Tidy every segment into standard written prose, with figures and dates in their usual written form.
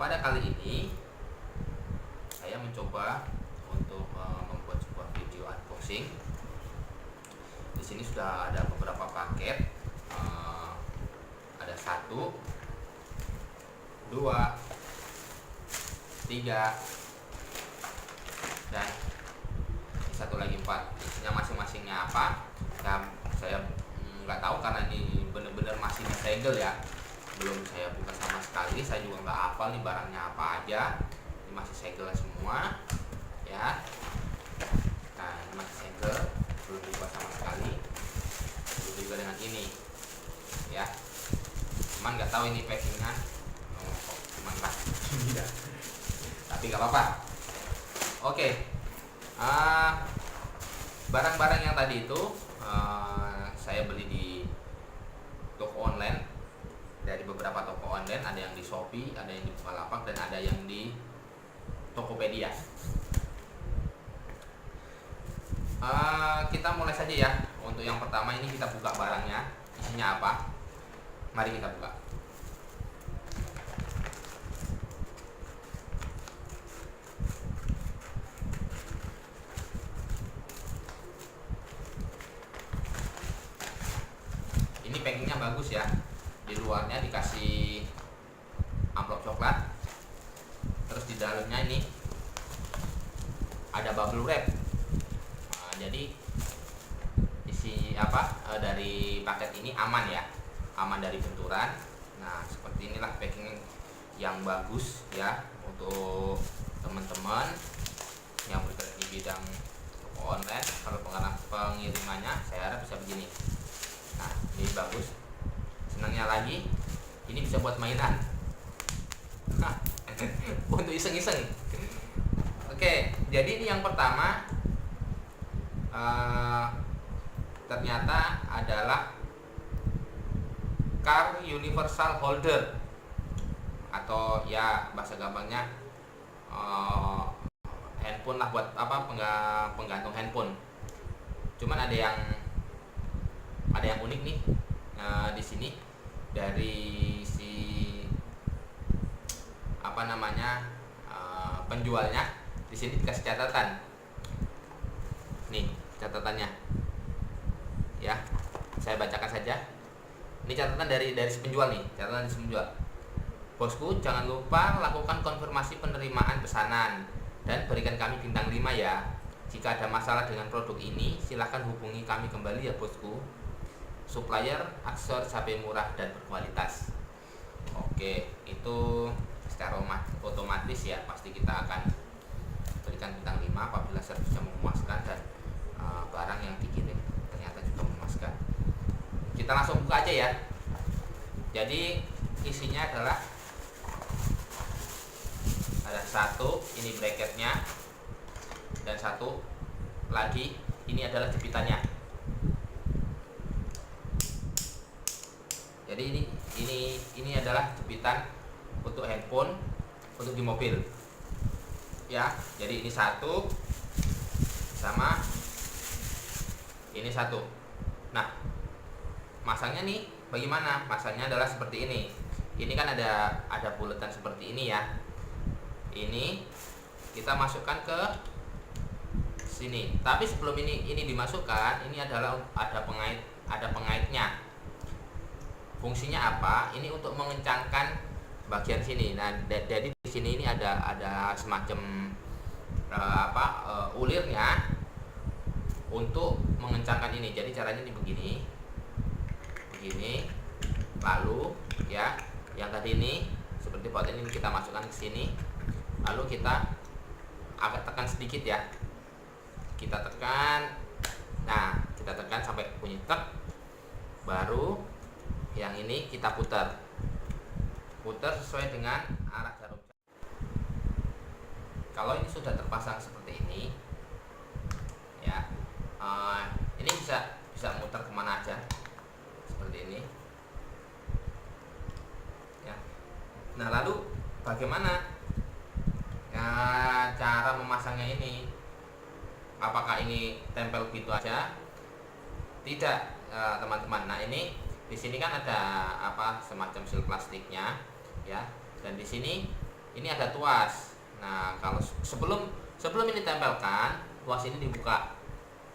pada kali ini saya mencoba untuk membuat sebuah video unboxing. Di sini sudah ada beberapa paket, ada 1, 2, 3, dan satu lagi 4. Isinya masing-masingnya apa? Ya, saya nggak tahu karena ini bener-bener masih disegel ya. Belum saya buka sama sekali, saya juga nggak hafal nih barangnya apa aja. Ini masih segel semua ya. Nah, ini masih segel, belum dibuka sama sekali. Belum juga dengan ini ya. Cuman nggak tahu ini packingnya cuman lah ya. Tapi nggak apa-apa. Oke. Barang-barang yang tadi itu saya beli di toko online, dari beberapa toko online. Ada yang di Shopee, ada yang di Bukalapak, dan ada yang di Tokopedia. Kita mulai saja ya. Untuk yang pertama ini kita buka barangnya, isinya apa? Mari kita buka. Ini packingnya bagus ya. Di luarnya dikasih amplop coklat. Terus di dalamnya ini ada bubble wrap. Jadi isi dari paket ini aman ya, aman dari benturan. Nah, seperti inilah packing yang bagus ya untuk teman-teman yang bergerak di bidang toko online. Kalau pengirimannya saya harap bisa begini. Nah, ini bagus. Senangnya lagi, ini bisa buat mainan. Untuk iseng-iseng. Oke, jadi ini yang pertama ternyata adalah car universal holder, atau ya bahasa gampangnya handphone lah, buat penggantung handphone. Cuman ada yang unik nih di sini. Dari si penjualnya di sini dikasih catatan. Nih catatannya ya, saya bacakan saja. Ini catatan dari si penjual nih, catatan dari si penjual. Bosku, jangan lupa lakukan konfirmasi penerimaan pesanan dan berikan kami bintang 5 ya. Jika ada masalah dengan produk ini, silahkan hubungi kami kembali ya bosku. Supplier aksesoris HP murah dan berkualitas. Oke, itu secara otomatis ya, pasti kita akan berikan bintang 5 apabila servisnya memuaskan dan barang yang dikirim ternyata juga memuaskan. Kita langsung buka aja ya. Jadi isinya adalah ada 1, ini bracketnya, dan 1 lagi ini adalah jepitannya. Jadi ini adalah jepitan untuk handphone untuk di mobil ya. Jadi ini 1 sama ini 1. Nah, masangnya nih bagaimana? Masangnya adalah seperti ini. Ini kan ada buletan seperti ini ya. Ini kita masukkan ke sini. Tapi sebelum ini dimasukkan, ini adalah ada pengaitnya. Fungsinya apa? Ini untuk mengencangkan bagian sini. Nah, jadi di sini ini ada semacam ulirnya untuk mengencangkan ini. Jadi caranya ini begini, lalu ya, yang tadi ini seperti pot ini kita masukkan ke sini, lalu kita agak tekan sedikit ya. Kita tekan. Nah, kita tekan sampai bunyi tek. Baru yang ini kita putar sesuai dengan arah jarum. Kalau ini sudah terpasang seperti ini ya, ini bisa muter kemana aja seperti ini ya. Nah, lalu bagaimana ya cara memasangnya ini? Apakah ini tempel gitu aja? Tidak, teman-teman. Nah, ini di sini kan ada semacam sil plastiknya ya, dan di sini ini ada tuas. Nah, kalau sebelum ini tempelkan, tuas ini dibuka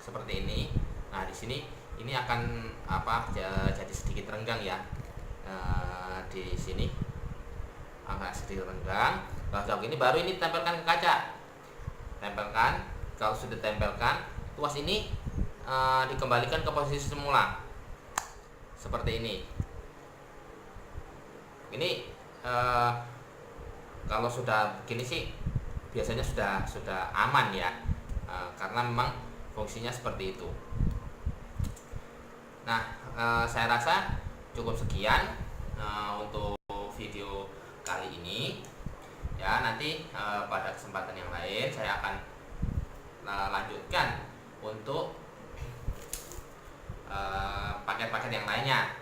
seperti ini. Nah, di sini ini akan jadi sedikit renggang ya. Di sini agak sedikit renggang. Kalau ini baru ini tempelkan ke kaca. Tempelkan. Kalau sudah tempelkan, tuas ini dikembalikan ke posisi semula seperti ini. Ini kalau sudah begini sih biasanya sudah aman ya, karena memang fungsinya seperti itu. Nah, saya rasa cukup sekian untuk video kali ini ya. Nanti pada kesempatan yang lain saya akan lanjutkan untuk paket-paket yang lainnya.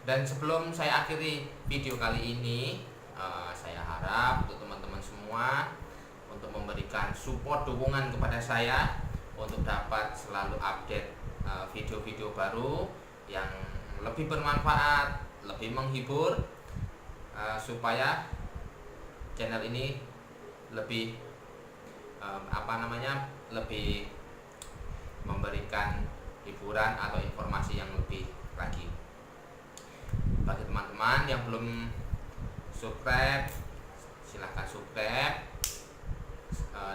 Dan sebelum saya akhiri video kali ini, saya harap untuk teman-teman semua untuk memberikan support dukungan kepada saya untuk dapat selalu update video-video baru yang lebih bermanfaat, lebih menghibur, supaya channel ini lebih lebih memberikan hiburan atau informasi yang lebih lagi. Bagi teman-teman yang belum subscribe, silahkan subscribe,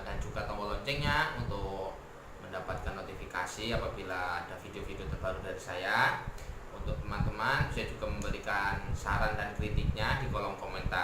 dan juga tombol loncengnya untuk mendapatkan notifikasi apabila ada video-video terbaru dari saya. Untuk teman-teman, saya juga memberikan saran dan kritiknya di kolom komentar.